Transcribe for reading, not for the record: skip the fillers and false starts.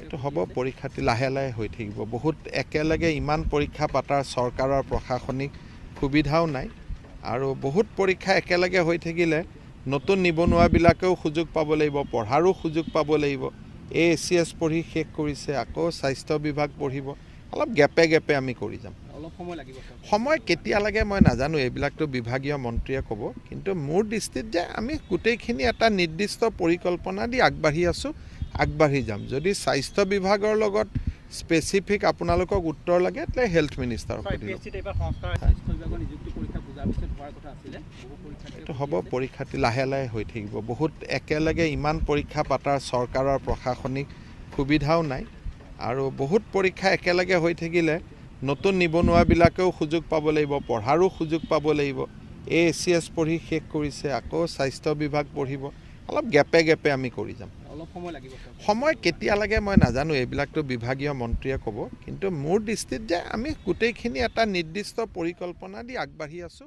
এইটো হ'ব পৰীক্ষাটি লাহে লাহে হৈ থাকিব বহুত একেলগে ইমান পৰীক্ষা পাতাৰ চৰকাৰৰ প্ৰশাসনিক সুবিধাও নাই আৰু বহুত পৰীক্ষা একেলগে হৈ থাকিলে নতুন নিবনুৱাবিলাকেও সুযোগ পাব লাগিব পঢ়াৰো সুযোগ পাব লাগিব ACS পঢ়ি শেষ কৰিছে আকৌ স্বাস্থ্য বিভাগ পঢ়িব অলপ গেপে গেপে আমি কৰি যাম অলপ সময় লাগিব সময় কেতিয়া লাগে মই নাজানো এইবিলাকতো বিভাগীয় মন্ত্ৰীয়ে ক'ব কিন্তু মোৰ দৃষ্টিত যে আমি গোটেইখিনি এটা নিৰ্দিষ্ট পৰিকল্পনা দি আগবাঢ়ি আছো আগবাঢ়ি যাম যদি স্বাস্থ্য বিভাগৰ লগত স্পেচিফিক আপোনালোকক উত্তৰ লাগে তেলে হেলথ মিনিষ্টাৰক এইটো হ'ব পৰীক্ষাটি লাহে লাহে হৈ থাকিব বহুত একেলগে ইমান পৰীক্ষা পাতাৰ চৰকাৰৰ প্ৰশাসনিক সুবিধাও নাই আৰু বহুত পৰীক্ষা একেলগে হৈ থাকিলে নতুন নিবনুৱাবিলাকেও সুযোগ পাব লাগিব পঢ়াৰো সুযোগ পাব লাগিব ACS পঢ়ি শেষ কৰিছে আকৌ স্বাস্থ্য বিভাগ পঢ়িব অলপ গেপে গেপে আমি কৰি যাম অলপ সময় লাগিব সময় কেতিয়া লাগে মই নাজানো এইবিলাকতো বিভাগীয় মন্ত্ৰীয়ে ক'ব কিন্তু মোৰ দৃষ্টিত যে আমি গোটেইখিনি এটা নিৰ্দিষ্ট পৰিকল্পনা দি আগবাঢ়ি আছো